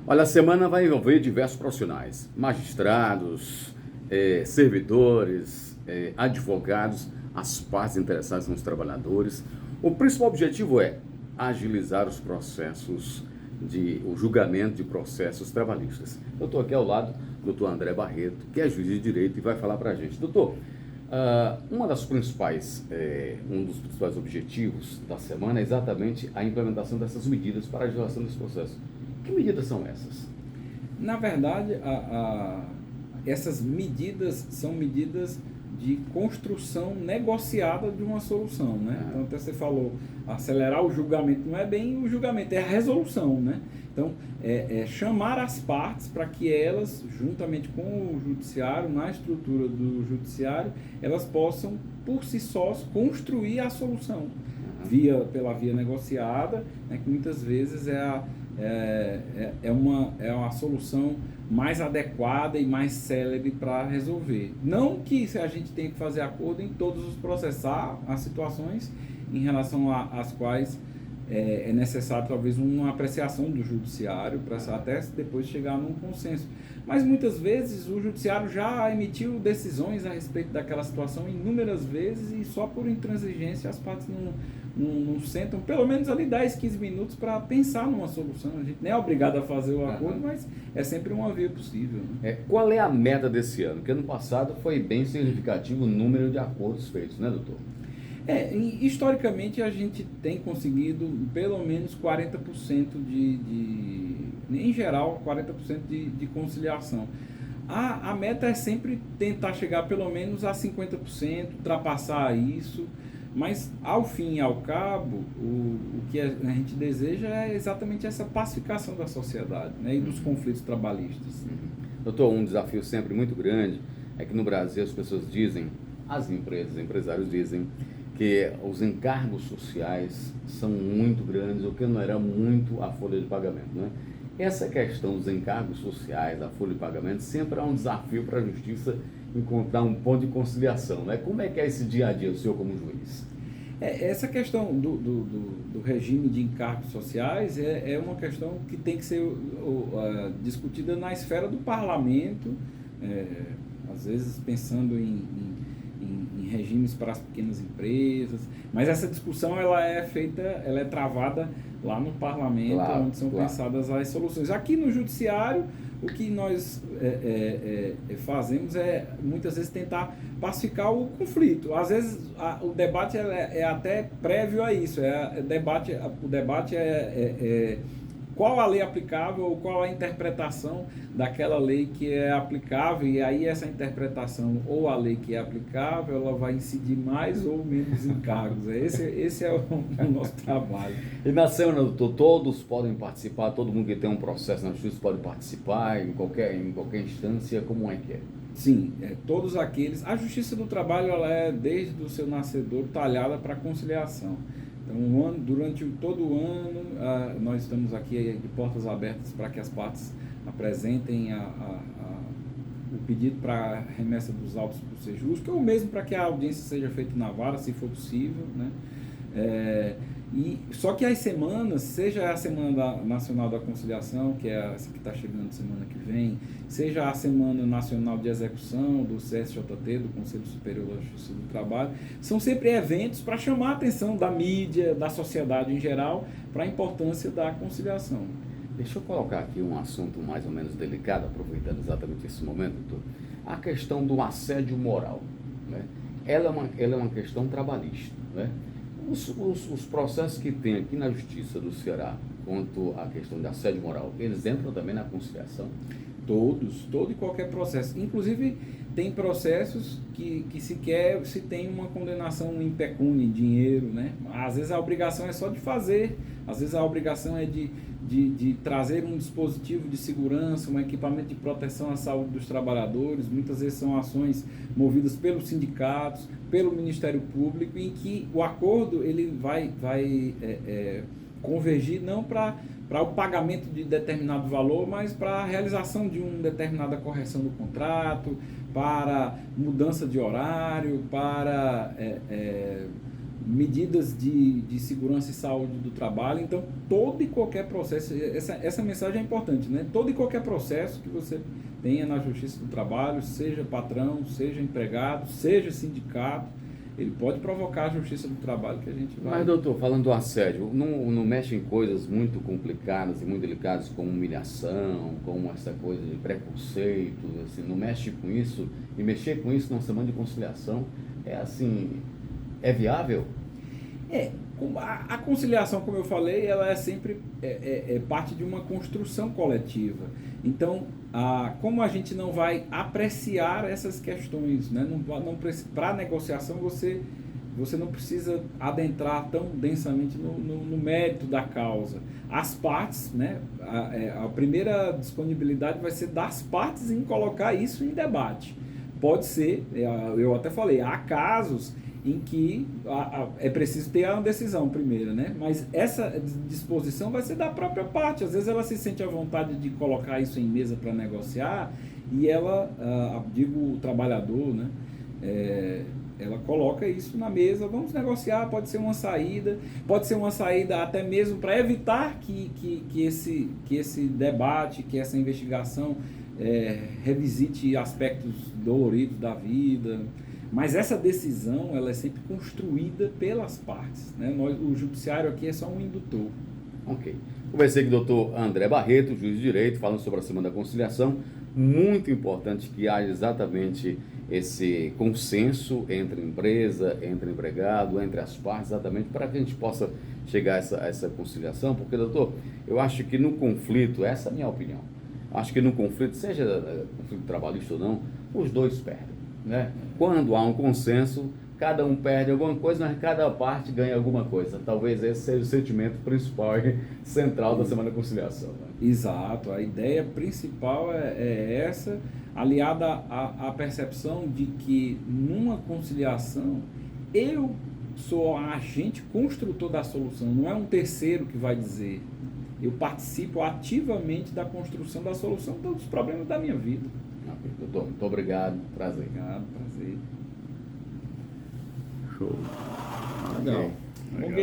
Olha, a semana vai envolver diversos profissionais, magistrados, servidores, advogados, as partes interessadas nos trabalhadores. O principal objetivo é agilizar os processos o julgamento de processos trabalhistas. Eu estou aqui ao lado do doutor André Barreto, que é juiz de direito e vai falar para a gente. Doutor, um dos principais objetivos da semana é exatamente a implementação dessas medidas para a agilização desse processo. Que medidas são essas? Na verdade, essas medidas são medidas de construção negociada de uma solução, né? Então, até você falou, acelerar o julgamento não é bem o julgamento, é a resolução, né? Então, chamar as partes para que elas, juntamente com o judiciário, na estrutura do judiciário, elas possam, por si sós, construir a solução pela via negociada, né, que muitas vezes é uma solução mais adequada e mais célere para resolver. Não que a gente tenha que fazer acordo em todos os processos, há situações em relação às quais é necessário talvez uma apreciação do judiciário para até depois chegar num consenso. Mas muitas vezes o judiciário já emitiu decisões a respeito daquela situação inúmeras vezes e só por intransigência as partes não sentam pelo menos ali 10, 15 minutos para pensar numa solução. A gente nem é obrigado a fazer o acordo, mas é sempre uma via possível, né? Qual é a meta desse ano? Porque ano passado foi bem significativo o número de acordos feitos, né, doutor? Historicamente a gente tem conseguido pelo menos 40% em geral, 40% de conciliação. A meta é sempre tentar chegar pelo menos a 50%, ultrapassar isso, mas ao fim e ao cabo, o que a gente deseja é exatamente essa pacificação da sociedade, né, e dos conflitos trabalhistas. Doutor, um desafio sempre muito grande é que no Brasil as pessoas dizem, as empresas, empresários dizem, que os encargos sociais são muito grandes, o que não era muito a folha de pagamento, né? Essa questão dos encargos sociais, da folha de pagamento, sempre é um desafio para a justiça encontrar um ponto de conciliação, né? Como é que é esse dia a dia, o senhor como juiz? Essa questão do regime de encargos sociais é uma questão que tem que ser discutida na esfera do parlamento, às vezes pensando em regimes para as pequenas empresas, mas essa discussão ela é travada lá no parlamento, onde são pensadas as soluções. Aqui no judiciário, o que nós fazemos é muitas vezes tentar pacificar o conflito. Às vezes o debate é até prévio a isso. O debate é qual a lei aplicável ou qual a interpretação daquela lei que é aplicável, e aí essa interpretação ou a lei que é aplicável, ela vai incidir mais ou menos encargos. Esse é o nosso trabalho. E na semana, doutor, todos podem participar, todo mundo que tem um processo na justiça pode participar, em qualquer instância, como é que é? Sim, todos aqueles. A Justiça do Trabalho ela é, desde o seu nascedor, talhada para conciliação. Então, durante todo o ano, nós estamos aqui de portas abertas para que as partes apresentem o pedido para remessa dos autos por ser justo, ou mesmo para que a audiência seja feita na vara, se for possível, né? Só que as semanas, seja a Semana Nacional da Conciliação, que é essa que está chegando semana que vem, seja a Semana Nacional de Execução do CSJT, do Conselho Superior da Justiça do Trabalho, são sempre eventos para chamar a atenção da mídia, da sociedade em geral, para a importância da conciliação. Deixa eu colocar aqui um assunto mais ou menos delicado, aproveitando exatamente esse momento, doutor. A questão do assédio moral, né? Ela é uma questão trabalhista, né? Os processos que tem aqui na Justiça do Ceará quanto à questão de assédio moral, eles entram também na conciliação? Todo e qualquer processo. Inclusive, tem processos que se tem uma condenação em pecúnia, em dinheiro, né? Às vezes a obrigação é só de fazer, às vezes a obrigação é de trazer um dispositivo de segurança, um equipamento de proteção à saúde dos trabalhadores. Muitas vezes são ações movidas pelos sindicatos, pelo Ministério Público, em que o acordo ele vai convergir não para o pagamento de determinado valor, mas para a realização de uma determinada correção do contrato, para mudança de horário, para medidas de segurança e saúde do trabalho. Então, todo e qualquer processo, essa mensagem é importante, né? Todo e qualquer processo que você tenha na Justiça do Trabalho, seja patrão, seja empregado, seja sindicato, ele pode provocar a Justiça do Trabalho que a gente vai... Mas, doutor, falando do assédio, não mexe em coisas muito complicadas e muito delicadas como humilhação, como essa coisa de preconceito, assim, não mexe com isso? E mexer com isso numa semana de conciliação é assim, é viável? A conciliação, como eu falei, ela é sempre parte de uma construção coletiva. Então, como a gente não vai apreciar essas questões, né? Para a negociação, você não precisa adentrar tão densamente no mérito da causa. As partes, né? A primeira disponibilidade vai ser das partes em colocar isso em debate. Pode ser, eu até falei, há casos em que é preciso ter uma decisão primeiro, né? Mas essa disposição vai ser da própria parte. Às vezes ela se sente à vontade de colocar isso em mesa para negociar e ela, o trabalhador, né? Ela coloca isso na mesa, vamos negociar, pode ser uma saída até mesmo para evitar que esse debate, que essa investigação revisite aspectos doloridos da vida. Mas essa decisão, ela é sempre construída pelas partes, né? O judiciário aqui é só um indutor. Ok. Conversei com o doutor André Barreto, juiz de direito, falando sobre a Semana da Conciliação. Muito importante que haja exatamente esse consenso entre empresa, entre empregado, entre as partes, exatamente para que a gente possa chegar a essa conciliação. Porque, doutor, eu acho que no conflito, essa é a minha opinião, acho que no conflito, seja conflito trabalhista ou não, os dois perdem. Né? Quando há um consenso, cada um perde alguma coisa, mas cada parte ganha alguma coisa. Talvez esse seja o sentimento principal e central da Semana da Conciliação. Né? Exato, a ideia principal é essa, aliada à percepção de que numa conciliação eu sou agente construtor da solução, não é um terceiro que vai dizer. Eu participo ativamente da construção da solução dos problemas da minha vida. Doutor, muito obrigado. Prazer. Obrigado, prazer. Show. Legal. Legal.